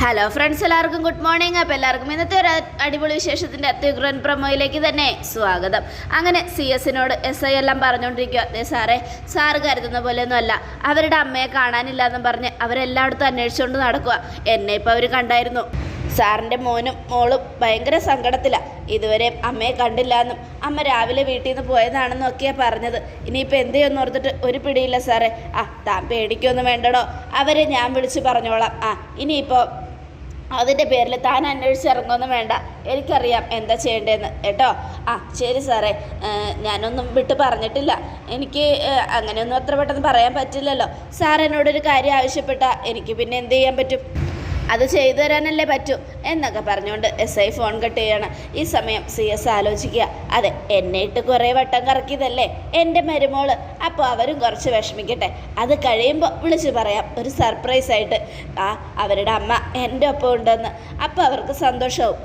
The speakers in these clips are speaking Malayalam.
ഹലോ ഫ്രണ്ട്സ്, എല്ലാവർക്കും ഗുഡ് മോർണിംഗ്. അപ്പോൾ എല്ലാവർക്കും ഇന്നത്തെ ഒരു അടിപൊളി വിശേഷത്തിൻ്റെ അത്യുഗ്രൻ പ്രൊമോയിലേക്ക് തന്നെ സ്വാഗതം. അങ്ങനെ CS-നോട് SI എല്ലാം പറഞ്ഞുകൊണ്ടിരിക്കുക. അതേ സാറ് കരുതുന്ന പോലെയൊന്നും അല്ല, അവരുടെ അമ്മയെ കാണാനില്ല എന്നും പറഞ്ഞ് അവരെല്ലായിടത്തും അന്വേഷിച്ചുകൊണ്ട് നടക്കുക. എന്നെ ഇപ്പോൾ അവർ കണ്ടായിരുന്നു. സാറിൻ്റെ മോനും മോളും ഭയങ്കര സങ്കടത്തിലാണ്. ഇതുവരെ അമ്മയെ കണ്ടില്ല എന്നും അമ്മ രാവിലെ വീട്ടിൽ നിന്ന് പോയതാണെന്നും ഒക്കെയാണ് പറഞ്ഞത്. ഇനിയിപ്പോൾ എന്ത് ചെയ്യുമെന്ന് ഓർത്തിട്ട് ഒരു പിടിയില്ല സാറേ. താൻ പേടിക്കൊന്നും വേണ്ടടോ, അവരെ ഞാൻ വിളിച്ച് പറഞ്ഞോളാം. ഇനിയിപ്പോൾ അതിൻ്റെ പേരിൽ താൻ അന്വേഷിച്ചിറങ്ങുമൊന്നും വേണ്ട, എനിക്കറിയാം എന്താ ചെയ്യേണ്ടതെന്ന് കേട്ടോ. ശരി സാറേ, ഞാനൊന്നും വിട്ട് പറഞ്ഞിട്ടില്ല. എനിക്ക് അങ്ങനെയൊന്നും അത്ര പെട്ടെന്ന് പറയാൻ പറ്റില്ലല്ലോ. സാർ എന്നോടൊരു കാര്യം ആവശ്യപ്പെട്ടാൽ എനിക്ക് പിന്നെ എന്ത് ചെയ്യാൻ പറ്റും? അത് ചെയ്തു തരാനല്ലേ പറ്റൂ എന്നൊക്കെ പറഞ്ഞുകൊണ്ട് SI ഫോൺ കട്ട് ചെയ്യണം. ഈ സമയം CS ആലോചിക്കുക, അതെ എന്നെ ഇട്ട് കുറേ വട്ടം കറക്കിയതല്ലേ എൻ്റെ മരുമോള്, അപ്പോൾ അവരും കുറച്ച് വിഷമിക്കട്ടെ. അത് കഴിയുമ്പോൾ വിളിച്ച് പറയാം, ഒരു സർപ്രൈസായിട്ട് അവരുടെ അമ്മ എൻ്റെ ഒപ്പം ഉണ്ടെന്ന്. അപ്പോൾ അവർക്ക് സന്തോഷമാവും.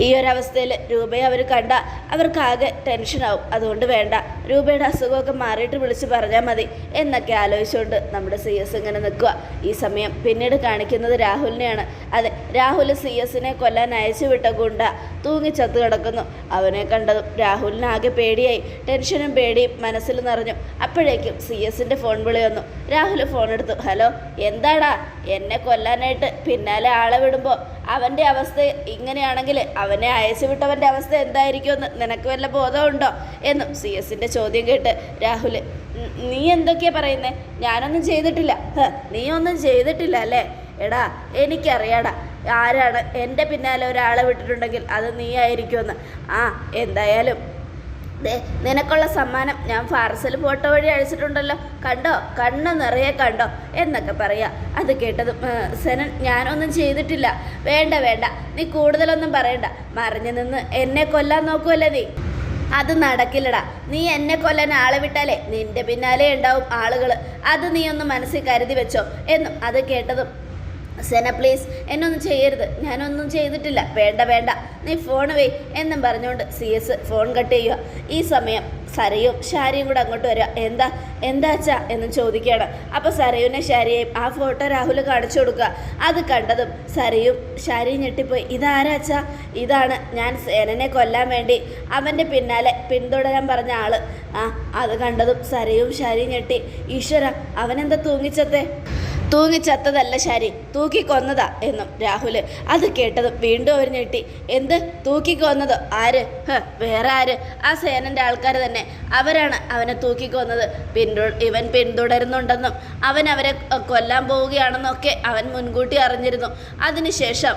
ഈ ഒരവസ്ഥയിൽ രൂപയെ അവർ കണ്ട അവർക്കാകെ ടെൻഷനാവും. അതുകൊണ്ട് വേണ്ട, രൂപയുടെ അസുഖമൊക്കെ മാറിയിട്ട് വിളിച്ച് പറഞ്ഞാൽ മതി എന്നൊക്കെ ആലോചിച്ചുകൊണ്ട് നമ്മുടെ CS ഇങ്ങനെ നിൽക്കുക. ഈ സമയം പിന്നീട് കാണിക്കുന്നത് രാഹുലിനെയാണ്. അതെ, രാഹുൽ CS-നെ കൊല്ലാൻ അയച്ചു വിട്ട ഗുണ്ട തൂങ്ങിച്ചത്ത് കിടക്കുന്നു. അവനെ കണ്ടതും രാഹുലിനാകെ പേടിയായി. ടെൻഷനും പേടിയും മനസ്സിൽ നിറഞ്ഞു. അപ്പോഴേക്കും CS-ൻ്റെ ഫോൺ വിളി വന്നു. രാഹുൽ ഫോൺ എടുത്തു. ഹലോ, എന്താടാ? എന്നെ കൊല്ലാനായിട്ട് പിന്നാലെ ആളെ വിടുമ്പോൾ അവൻ്റെ അവസ്ഥ ഇങ്ങനെയാണെങ്കിൽ അവനെ അയച്ചു വിട്ടവൻ്റെ അവസ്ഥ എന്തായിരിക്കുമെന്ന് നിനക്ക് വല്ല ബോധമുണ്ടോ എന്നും CS-ൻ്റെ ചോദ്യം കേട്ട് രാഹുൽ, നീ എന്തൊക്കെയാ പറയുന്നേ? ഞാനൊന്നും ചെയ്തിട്ടില്ല. നീ ഒന്നും ചെയ്തിട്ടില്ല അല്ലേ? എടാ, എനിക്കറിയാടാ ആരാണ് എൻ്റെ പിന്നാലെ ഒരാളെ വിട്ടിട്ടുണ്ടെങ്കിൽ അത് നീ ആയിരിക്കുമെന്ന്. എന്തായാലും നിനക്കുള്ള സമ്മാനം ഞാൻ പാർസൽ ഫോട്ടോ വഴി അയച്ചിട്ടുണ്ടല്ലോ, കണ്ടോ? കണ്ണ് നിറയെ കണ്ടോ എന്നൊക്കെ പറയാ. അത് കേട്ടതും സെനൻ, ഞാനൊന്നും ചെയ്തിട്ടില്ല. വേണ്ട വേണ്ട, നീ കൂടുതലൊന്നും പറയണ്ട. മറിഞ്ഞു നിന്ന് എന്നെ കൊല്ലാൻ നോക്കുമല്ലേ നീ? അത് നടക്കില്ലടാ. നീ എന്നെ കൊല്ലാൻ ആളെ വിട്ടാലേ നിന്റെ പിന്നാലെ ഉണ്ടാവും ആളുകൾ. അത് നീ ഒന്ന് മനസ്സിൽ കരുതി വെച്ചോ എന്നും. അത് കേട്ടതും, സെന പ്ലീസ് എന്നൊന്നും ചെയ്യരുത്, ഞാനൊന്നും ചെയ്തിട്ടില്ല. വേണ്ട വേണ്ട, നീ ഫോൺ വെയ് എന്നും പറഞ്ഞുകൊണ്ട് CS ഫോൺ കട്ട് ചെയ്യുക. ഈ സമയം സരയും ഷാരിയും കൂടെ അങ്ങോട്ട് വരിക. എന്താ അച്ഛാ എന്ന് ചോദിക്കുകയാണ്. അപ്പോൾ സരയുനെ ഷാരിയെയും ആ ഫോട്ടോ രാഹുൽ കാണിച്ചു കൊടുക്കുക. അത് കണ്ടതും സരയും ഷാരിയും ഞെട്ടിപ്പോയി. ഇതാരാ അച്ഛാ? ഇതാണ് ഞാൻ സേനനെ കൊല്ലാൻ വേണ്ടി അവൻ്റെ പിന്നാലെ പിന്തുടരാൻ പറഞ്ഞ ആള്. അത് കണ്ടതും സരയും ഷാരിയും ഞെട്ടി. ഈശ്വര, അവനെന്താ തൂങ്ങിച്ചത്തേ? തൂങ്ങിച്ചത്തതല്ല ഷാരി, തൂക്കിക്കൊന്നതാ എന്നും രാഹുൽ. അത് കേട്ടതും വീണ്ടും അവർ ഞെട്ടി. എന്ത് തൂക്കിക്കൊന്നതോ? ആര്? വേറെ ആര്? ആ സേനൻ്റെ ആൾക്കാർ തന്നെ. അവരാണ് അവനെ തൂക്കിക്കൊന്നത്. ഇവൻ പിന്തുടരുന്നുണ്ടെന്നും അവൻ അവരെ കൊല്ലാൻ പോവുകയാണെന്നൊക്കെ അവൻ മുൻകൂട്ടി അറിഞ്ഞിരുന്നു. അതിനുശേഷം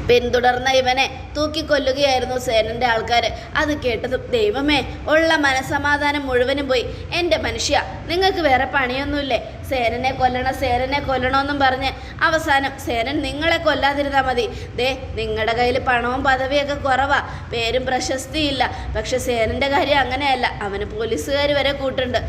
പിന്തുടർന്ന ഇവനെ തൂക്കിക്കൊല്ലുകയായിരുന്നു സേനൻ്റെ ആൾക്കാർ. അത് കേട്ടതും ദൈവമേ, ഉള്ള മനസമാധാനം മുഴുവനും പോയി. എൻ്റെ മനുഷ്യ, നിങ്ങൾക്ക് വേറെ പണിയൊന്നുമില്ലേ? സേനനെ കൊല്ലണമെന്നും പറഞ്ഞ് അവസാനം സേനൻ നിങ്ങളെ കൊല്ലാതിരുന്നാൽ മതി. നിങ്ങളുടെ കയ്യിൽ പണവും പദവിയൊക്കെ കുറവാ, പേരും പ്രശസ്തിയില്ല. പക്ഷെ സേനൻ്റെ കാര്യം അങ്ങനെയല്ല, അവന് പോലീസുകാർ വരെ കൂട്ടുണ്ട്.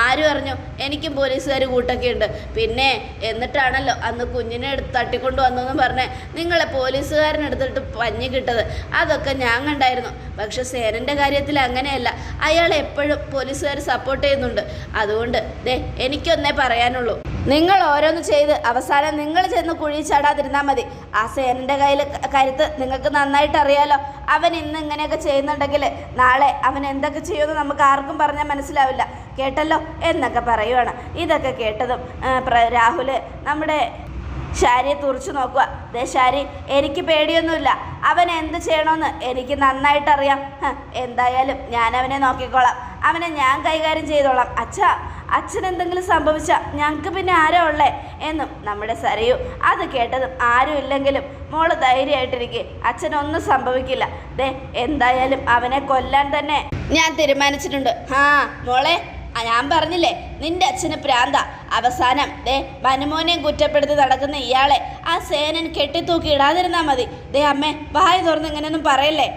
ആരും അറിഞ്ഞു? എനിക്കും പോലീസുകാർ കൂട്ടൊക്കെ ഉണ്ട്. പിന്നെ എന്നിട്ടാണല്ലോ അന്ന് കുഞ്ഞിനെ തട്ടിക്കൊണ്ടു വന്നെന്ന് പറഞ്ഞ് നിങ്ങളെ പോലീസുകാരനെടുത്തിട്ട് പഞ്ഞി കിട്ടത്. അതൊക്കെ ഞാൻ കണ്ടായിരുന്നു. പക്ഷെ സേനൻ്റെ കാര്യത്തിൽ അങ്ങനെയല്ല, അയാൾ എപ്പോഴും പോലീസുകാർ സപ്പോർട്ട് ചെയ്യുന്നുണ്ട്. അതുകൊണ്ട് എനിക്കൊന്നേ പറയാനുള്ളൂ, നിങ്ങൾ ഓരോന്ന് ചെയ്ത് അവസാനം നിങ്ങൾ ചെന്ന് കുഴി ചാടാതിരുന്നാൽ മതി. ആ സേനൻ്റെ കരുത്ത് നിങ്ങൾക്ക് നന്നായിട്ട് അറിയാലോ. അവൻ ഇന്ന് ഇങ്ങനെയൊക്കെ ചെയ്യുന്നുണ്ടെങ്കിൽ നാളെ അവൻ എന്തൊക്കെ ചെയ്യുമെന്ന് നമുക്ക് ആർക്കും പറഞ്ഞാൽ മനസ്സിലാവില്ല. കേട്ടല്ലോ എന്നൊക്കെ പറയുവാണ്. ഇതൊക്കെ കേട്ടതും രാഹുൽ നമ്മുടെ ഷാരിയെ തുറച്ചു നോക്കുക. ഷാരി, എനിക്ക് പേടിയൊന്നുമില്ല. അവൻ എന്ത് ചെയ്യണമെന്ന് എനിക്ക് നന്നായിട്ടറിയാം. എന്തായാലും ഞാൻ അവനെ നോക്കിക്കോളാം. അവനെ ഞാൻ കൈകാര്യം ചെയ്തോളാം. അച്ഛനെന്തെങ്കിലും സംഭവിച്ചാൽ ഞങ്ങൾക്ക് പിന്നെ ആരോ ഉള്ളേ എന്നും നമ്മുടെ സരയു. അത് കേട്ടതും ആരും ഇല്ലെങ്കിലും മോള് ധൈര്യമായിട്ടിരിക്കെ, അച്ഛനൊന്നും സംഭവിക്കില്ല. എന്തായാലും അവനെ കൊല്ലാൻ തന്നെ ഞാൻ തീരുമാനിച്ചിട്ടുണ്ട്. മോളെ, ഞാൻ പറഞ്ഞില്ലേ നിന്റെ അച്ഛന് പ്രാന്ത. അവസാനം ബനുമോനെയും കുറ്റപ്പെടുത്തി നടക്കുന്ന ഇയാളെ ആ സേനൻ കെട്ടിത്തൂക്കി ഇടാതിരുന്നാൽ മതി. അമ്മേ, വായ തുറന്ന് ഇങ്ങനെയൊന്നും പറയല്ലേ.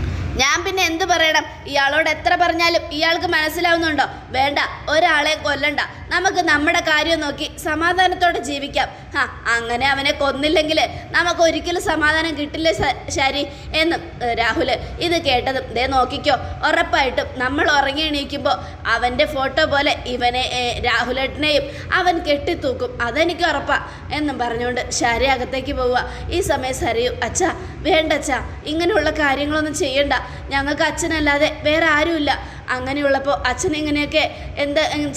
ഞാൻ പിന്നെ എന്ത് പറയണം? ഇയാളോട് എത്ര പറഞ്ഞാലും ഇയാൾക്ക് മനസ്സിലാവുന്നുണ്ടോ? വേണ്ട, ഒരാളെ കൊല്ലണ്ട. നമുക്ക് നമ്മുടെ കാര്യം നോക്കി സമാധാനത്തോടെ ജീവിക്കാം. അങ്ങനെ അവനെ കൊന്നില്ലെങ്കിൽ നമുക്ക് ഒരിക്കലും സമാധാനം കിട്ടില്ല ശരി എന്നും രാഹുൽ ഇത് കേട്ടതും ദേ നോക്കിക്കോ, ഉറപ്പായിട്ടും നമ്മൾ ഉറങ്ങി എണീക്കുമ്പോൾ അവൻ്റെ ഫോട്ടോ പോലെ ഇവനെ രാഹുലേട്ടനെയും അവൻ കെട്ടിത്തൂക്കും, അതെനിക്ക് ഉറപ്പാ എന്നും പറഞ്ഞുകൊണ്ട് ശാരി അകത്തേക്ക് പോവുക. ഈ സമയം സരയു അച്ഛാ വേണ്ട അച്ഛാ, ഇങ്ങനെയുള്ള കാര്യങ്ങളൊന്നും ചെയ്യണ്ട, ഞങ്ങൾക്ക് അച്ഛനല്ലാതെ വേറെ ആരുമില്ല. അങ്ങനെയുള്ളപ്പോൾ അച്ഛൻ ഇങ്ങനെയൊക്കെ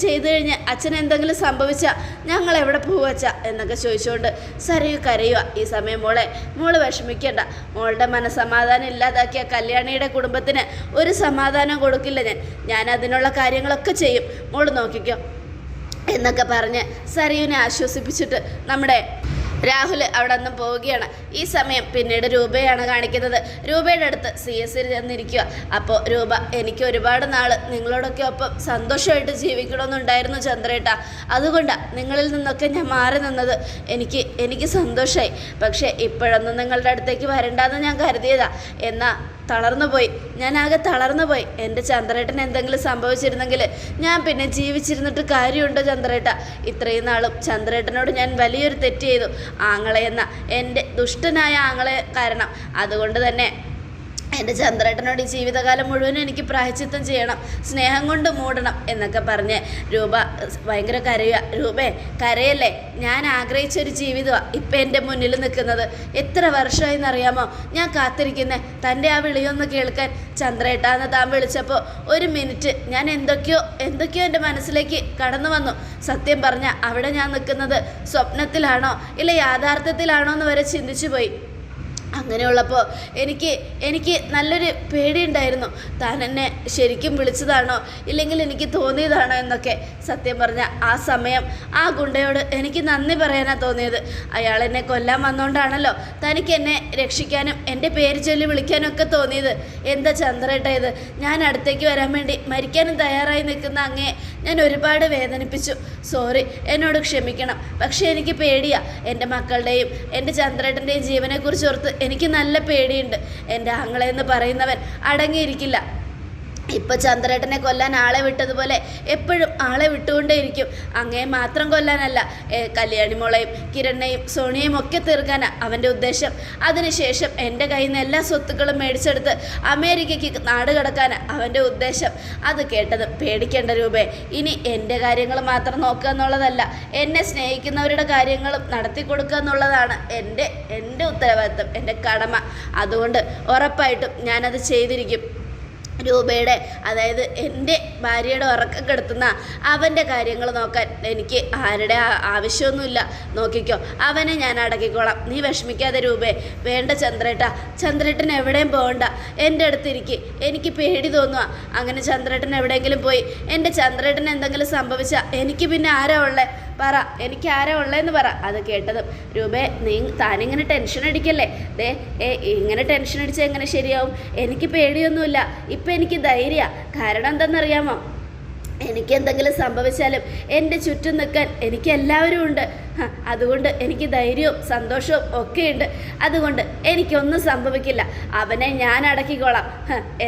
ചെയ്തു കഴിഞ്ഞ് അച്ഛൻ എന്തെങ്കിലും സംഭവിച്ചാൽ ഞങ്ങൾ എവിടെ പോവച്ച എന്നൊക്കെ ചോദിച്ചുകൊണ്ട് സരയു കരയുക. ഈ സമയം മോള് വിഷമിക്കേണ്ട, മോളുടെ മനസ്സമാധാനം ഇല്ലാതാക്കിയ കല്യാണിയുടെ കുടുംബത്തിന് ഒരു സമാധാനം കൊടുക്കില്ല ഞാൻ അതിനുള്ള കാര്യങ്ങളൊക്കെ ചെയ്യും, മോള് നോക്കിക്കോ എന്നൊക്കെ പറഞ്ഞ് സരയുവിനെ ആശ്വസിപ്പിച്ചിട്ട് നമ്മുടെ രാഹുൽ അവിടെ നിന്നും പോവുകയാണ്. ഈ സമയം പിന്നീട് രൂപയാണ് കാണിക്കുന്നത്. രൂപയുടെ അടുത്ത് CS ചെന്നിരിക്കുക. അപ്പോൾ രൂപ, എനിക്ക് ഒരുപാട് നാൾ നിങ്ങളോടൊക്കെ ഒപ്പം സന്തോഷമായിട്ട് ജീവിക്കണമെന്നുണ്ടായിരുന്നു ചന്ദ്രേട്ട, അതുകൊണ്ടാണ് നിങ്ങളിൽ നിന്നൊക്കെ ഞാൻ മാറി നിന്നത്. എനിക്ക് സന്തോഷമായി. പക്ഷേ ഇപ്പോഴൊന്നും നിങ്ങളുടെ അടുത്തേക്ക് വരണ്ടെന്ന് ഞാൻ കരുതിയതാ, എന്നാൽ തളർന്നുപോയി, ഞാനാകെ തളർന്നുപോയി. എൻ്റെ ചന്ദ്രേട്ടന് എന്തെങ്കിലും സംഭവിച്ചിരുന്നെങ്കിൽ ഞാൻ പിന്നെ ജീവിച്ചിരുന്നിട്ട് കാര്യമുണ്ടോ ചന്ദ്രേട്ട? ഇത്രയും നാളും ചന്ദ്രേട്ടനോട് ഞാൻ വലിയൊരു തെറ്റ് ചെയ്തു, ആങ്ങളെ എന്ന എൻ്റെ ദുഷ്ടനായ ആങ്ങളെ കാരണം. അതുകൊണ്ട് തന്നെ എൻ്റെ ചന്ദ്രേട്ടനോട് ഈ ജീവിതകാലം മുഴുവനും എനിക്ക് പ്രായശ്ചിത്തം ചെയ്യണം, സ്നേഹം കൊണ്ട് മൂടണം എന്നൊക്കെ പറഞ്ഞ് രൂപ ഭയങ്കര കരയുക. രൂപേ കരയല്ലേ, ഞാൻ ആഗ്രഹിച്ചൊരു ജീവിതമാണ് ഇപ്പം എൻ്റെ മുന്നിൽ നിൽക്കുന്നത്. എത്ര വർഷമായി എന്നറിയാമോ ഞാൻ കാത്തിരിക്കുന്നത് തൻ്റെ ആ വിളിയൊന്ന് കേൾക്കാൻ. ചന്ദ്രേട്ടാന്ന് താൻ വിളിച്ചപ്പോൾ ഒരു മിനിറ്റ് ഞാൻ എന്തൊക്കെയോ എൻ്റെ മനസ്സിലേക്ക് കടന്നു വന്നു. സത്യം പറഞ്ഞാൽ അവിടെ ഞാൻ നിൽക്കുന്നത് സ്വപ്നത്തിലാണോ ഇല്ല യാഥാർത്ഥ്യത്തിലാണോ എന്ന് വരെ ചിന്തിച്ചു പോയി. അങ്ങനെയുള്ളപ്പോൾ എനിക്ക് നല്ലൊരു പേടിയുണ്ടായിരുന്നു, താൻ എന്നെ ശരിക്കും വിളിച്ചതാണോ ഇല്ലെങ്കിൽ എനിക്ക് തോന്നിയതാണോ എന്നൊക്കെ. സത്യം പറഞ്ഞാൽ ആ സമയം ആ ഗുണ്ടയോട് എനിക്ക് നന്ദി പറയാനാണ് തോന്നിയത്. അയാൾ എന്നെ കൊല്ലാൻ വന്നുകൊണ്ടാണല്ലോ തനിക്ക് എന്നെ രക്ഷിക്കാനും എൻ്റെ പേര് ചൊല്ലി വിളിക്കാനും ഒക്കെ തോന്നിയത്. എന്താ ചന്ദ്രേട്ട ഇത്? ഞാൻ അടുത്തേക്ക് വരാൻ വേണ്ടി മരിക്കാനും തയ്യാറായി നിൽക്കുന്ന അങ്ങയെ ഞാൻ ഒരുപാട് വേദനിപ്പിച്ചു. സോറി, എന്നോട് ക്ഷമിക്കണം. പക്ഷേ എനിക്ക് പേടിയാ, എൻ്റെ മക്കളുടെയും എൻ്റെ ചന്ദ്രേട്ടൻ്റെയും ജീവനെക്കുറിച്ച് ഓർത്ത് എനിക്ക് നല്ല പേടിയുണ്ട്. എൻ്റെ ആങ്ങളെന്ന് പറയുന്നവൻ അടങ്ങിയിരിക്കില്ല. ഇപ്പോൾ ചന്ദ്രേട്ടനെ കൊല്ലാൻ ആളെ വിട്ടതുപോലെ എപ്പോഴും ആളെ വിട്ടുകൊണ്ടേയിരിക്കും. അങ്ങയെ മാത്രം കൊല്ലാനല്ല, കല്യാണിമോളെയും കിരണിനെയും സോണിയെയും ഒക്കെ തീർക്കാനാണ് അവൻ്റെ ഉദ്ദേശം. അതിനുശേഷം എൻ്റെ കയ്യിൽ നിന്ന് എല്ലാ സ്വത്തുക്കളും മേടിച്ചെടുത്ത് അമേരിക്കയ്ക്ക് നാട് കടക്കാനാണ് അവൻ്റെ ഉദ്ദേശം. അത് കേട്ടത് പേടിക്കേണ്ട രൂപേ, ഇനി എൻ്റെ കാര്യങ്ങൾ മാത്രം നോക്കുക എന്നുള്ളതല്ല, എന്നെ സ്നേഹിക്കുന്നവരുടെ കാര്യങ്ങളും നടത്തി കൊടുക്കുക എന്നുള്ളതാണ് എൻ്റെ ഉത്തരവാദിത്വം, എൻ്റെ കടമ. അതുകൊണ്ട് ഉറപ്പായിട്ടും ഞാനത് ചെയ്തിരിക്കും. രൂപയുടെ, അതായത് എൻ്റെ ഭാര്യയുടെ ഉറക്കം കെടുത്തുന്ന അവൻ്റെ കാര്യങ്ങൾ നോക്കാൻ എനിക്ക് ആരുടെ ആവശ്യമൊന്നുമില്ല. നോക്കിക്കോ, അവനെ ഞാൻ അടക്കിക്കോളാം, നീ വിഷമിക്കാതെ രൂപേ. വേണ്ട ചന്ദ്രേട്ടൻ എവിടെയും പോകണ്ട, എൻ്റെ അടുത്തിരിക്കുക, എനിക്ക് പേടി തോന്നുക. അങ്ങനെ ചന്ദ്രേട്ടൻ എവിടെയെങ്കിലും പോയി എൻ്റെ ചന്ദ്രേട്ടന് എന്തെങ്കിലും സംഭവിച്ചാൽ എനിക്ക് പിന്നെ ആരാ ഉള്ളത്? പറ, എനിക്ക് ആരാ ഉള്ളതെന്ന് പറ. അത് കേട്ടതും രൂപേ, താനിങ്ങനെ ടെൻഷൻ അടിക്കല്ലേ, ഇങ്ങനെ ടെൻഷൻ അടിച്ചാൽ എങ്ങനെ ശരിയാവും? എനിക്ക് പേടിയൊന്നുമില്ല, ഇപ്പം എനിക്ക് ധൈര്യമാണ്. കാരണം എന്താണെന്നറിയാമോ, എനിക്ക് എന്തെങ്കിലും സംഭവിച്ചാലും എൻ്റെ ചുറ്റും നിൽക്കാൻ എനിക്ക് എല്ലാവരും ഉണ്ട്. അതുകൊണ്ട് എനിക്ക് ധൈര്യവും സന്തോഷവും ഒക്കെയുണ്ട്. അതുകൊണ്ട് എനിക്കൊന്നും സംഭവിക്കില്ല, അവനെ ഞാൻ അടക്കിക്കോളാം.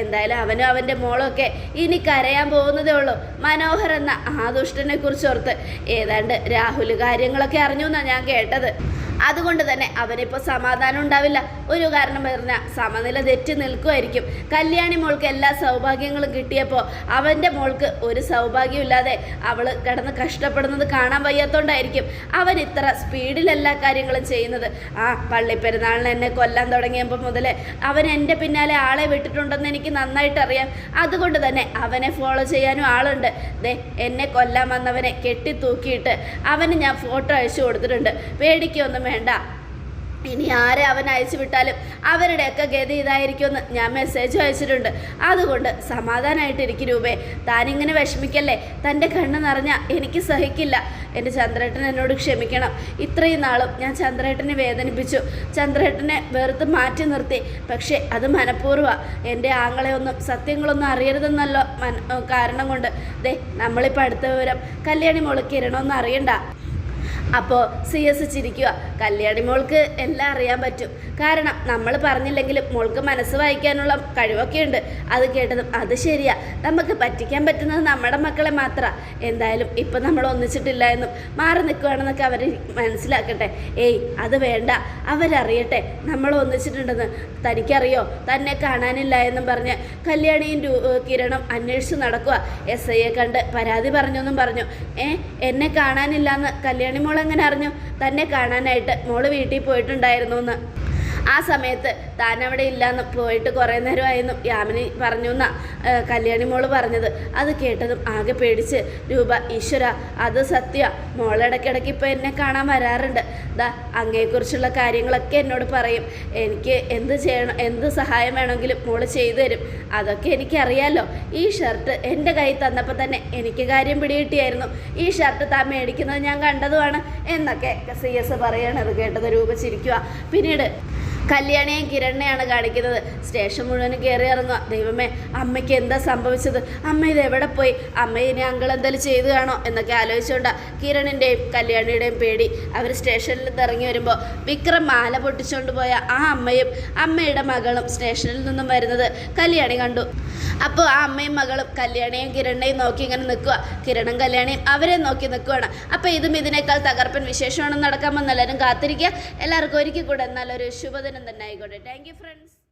എന്തായാലും അവനും അവൻ്റെ മോളൊക്കെ ഇനി കരയാൻ പോകുന്നതേ ഉള്ളൂ. മനോഹർ എന്ന ആ ദുഷ്ടനെ കുറിച്ചോർത്ത് ഏതാണ്ട് രാഹുൽ കാര്യങ്ങളൊക്കെ അറിഞ്ഞു എന്നാണ് ഞാൻ കേട്ടത്. അതുകൊണ്ട് തന്നെ അവനിപ്പോൾ സമാധാനം ഉണ്ടാവില്ല. ഒരു കാരണം പറഞ്ഞാൽ സമനില തെറ്റി നിൽക്കുമായിരിക്കും. കല്യാണി മോൾക്ക് എല്ലാ സൗഭാഗ്യങ്ങളും കിട്ടിയപ്പോൾ അവൻ്റെ മോൾക്ക് ഒരു സൗഭാഗ്യമില്ലാതെ അവൾ കിടന്ന് കഷ്ടപ്പെടുന്നത് കാണാൻ വയ്യാത്തോണ്ടായിരിക്കും അവൻ ഇത്ര സ്പീഡിൽ എല്ലാ കാര്യങ്ങളും ചെയ്യുന്നത്. പള്ളിപ്പെരുന്നാളിന് എന്നെ കൊല്ലാൻ തുടങ്ങിയപ്പോൾ മുതൽ അവൻ എൻ്റെ പിന്നാലെ ആളെ വിട്ടിട്ടുണ്ടെന്ന് എനിക്ക് നന്നായിട്ട് അറിയാം. അതുകൊണ്ട് തന്നെ അവനെ ഫോളോ ചെയ്യാനും ആളുണ്ട്. എന്നെ കൊല്ലാൻ വന്നവനെ കെട്ടിത്തൂക്കിയിട്ട് അവന് ഞാൻ ഫോട്ടോ അയച്ചു കൊടുത്തിട്ടുണ്ട്. പേടിക്കൊന്നും വേണ്ട. ഇനി ആരെ അവൻ അയച്ചു വിട്ടാലും അവരുടെയൊക്കെ ഗതി ഇതായിരിക്കുമെന്ന് ഞാൻ മെസ്സേജും അയച്ചിട്ടുണ്ട്. അതുകൊണ്ട് സമാധാനമായിട്ടിരിക്കും രൂപേ, താനിങ്ങനെ വിഷമിക്കല്ലേ. തൻ്റെ കണ്ണ് നിറഞ്ഞാൽ എനിക്ക് സഹിക്കില്ല. എൻ്റെ ചന്ദ്രേട്ടൻ എന്നോട് ക്ഷമിക്കണം. ഇത്രയും നാളും ഞാൻ ചന്ദ്രേട്ടനെ വേദനിപ്പിച്ചു, ചന്ദ്രേട്ടനെ വെറുതെ മാറ്റി നിർത്തി. പക്ഷേ അത് മനഃപൂർവ്വമാണ്. എൻ്റെ ആങ്ങളെയൊന്നും സത്യങ്ങളൊന്നും അറിയരുതെന്നല്ലോ കാരണം കൊണ്ട്. നമ്മളിപ്പോൾ അടുത്ത വിവരം കല്യാണി മോള് കിരണമൊന്നും അറിയണ്ട. അപ്പോൾ സി എസ് ചിരിക്കുക. കല്യാണി മോൾക്ക് എല്ലാം അറിയാൻ പറ്റും. കാരണം നമ്മൾ പറഞ്ഞില്ലെങ്കിലും മോൾക്ക് മനസ്സ് വായിക്കാനുള്ള കഴിവൊക്കെ ഉണ്ട്. അത് കേട്ടതും അത് ശരിയാ, നമുക്ക് പറ്റിക്കാൻ പറ്റുന്നത് നമ്മുടെ മക്കളെ മാത്രമാണ്. എന്തായാലും ഇപ്പം നമ്മൾ ഒന്നിച്ചിട്ടില്ല എന്നും മാറി നിൽക്കുകയാണെന്നൊക്കെ അവർ മനസ്സിലാക്കട്ടെ. ഏയ് അത് വേണ്ട, അവരറിയട്ടെ നമ്മൾ ഒന്നിച്ചിട്ടുണ്ടെന്ന്. തനിക്കറിയോ തന്നെ കാണാനില്ല എന്നും പറഞ്ഞ് കല്യാണിയും കിരണും അന്വേഷിച്ച് നടക്കുക. SIയെ കണ്ട് പരാതി പറഞ്ഞെന്നും പറഞ്ഞു. എന്നെ കാണാനില്ല എന്ന് കല്യാണി മോൾ എങ്ങനെ അറിഞ്ഞു? തന്നെ കാണാനായിട്ട് മോള് വീട്ടിൽ പോയിട്ടുണ്ടായിരുന്നു എന്ന്. ആ സമയത്ത് താൻ അവിടെ ഇല്ലയെന്ന് പോയിട്ട് കുറേ നേരമായിരുന്നു യാമിനി പറഞ്ഞു എന്നാ കല്യാണി മോള് പറഞ്ഞത്. അത് കേട്ടതും ആകെ പേടിച്ച് രൂപ, ഈശ്വര അത് സത്യ, മോളിടയ്ക്കിടയ്ക്ക് ഇപ്പോൾ എന്നെ കാണാൻ വരാറുണ്ട്. അങ്ങയെക്കുറിച്ചുള്ള കാര്യങ്ങളൊക്കെ എന്നോട് പറയും. എനിക്ക് എന്ത് ചെയ്യണം, എന്ത് സഹായം വേണമെങ്കിലും മോള് ചെയ്തു തരും. അതൊക്കെ എനിക്കറിയാമല്ലോ. ഈ ഷർട്ട് എൻ്റെ കയ്യിൽ തന്നപ്പോൾ തന്നെ എനിക്ക് കാര്യം പിടികിട്ടിയായിരുന്നു. ഈ ഷർട്ട് താൻ മേടിക്കുന്നത് ഞാൻ കണ്ടതുമാണ് എന്നൊക്കെ CS പറയണത് കേട്ടത് രൂപ ചിരിക്കുക. പിന്നീട് കല്യാണിയെയും കിരണിനെയാണ് കാണിക്കുന്നത്. സ്റ്റേഷൻ മുഴുവനും കയറി ഇറങ്ങുക. ദൈവമേ, അമ്മയ്ക്ക് എന്താ സംഭവിച്ചത്? അമ്മ ഇത് എവിടെ പോയി? അമ്മ ഇനി അങ്കിൾ എന്തെങ്കിലും ചെയ്തു കാണോ എന്നൊക്കെ ആലോചിച്ചുകൊണ്ടാണ് കിരണിൻ്റെയും കല്യാണിയുടെയും പേടി. അവർ സ്റ്റേഷനിൽ നിന്ന് ഇറങ്ങി വരുമ്പോൾ വിക്രം മാല പൊട്ടിച്ചുകൊണ്ട് പോയ ആ അമ്മയും അമ്മയുടെ മകളും സ്റ്റേഷനിൽ നിന്നും വരുന്നത് കല്യാണി കണ്ടു. അപ്പോൾ ആ അമ്മയും മകളും കല്യാണിയും കിരണിനെയും നോക്കി ഇങ്ങനെ നിൽക്കുക. കിരണും കല്യാണിയും അവരെ നോക്കി നിൽക്കുകയാണ്. അപ്പോൾ ഇതും ഇതിനേക്കാൾ തകർപ്പൻ വിശേഷമാണെന്ന് നടക്കാമെന്ന് എല്ലാവരും കാത്തിരിക്കുക. എല്ലാവർക്കും ഒരിക്കൽ കൂടെ നല്ലൊരു ശുഭദിനം തന്നെ ആയിക്കോട്ടെ. Thank you friends.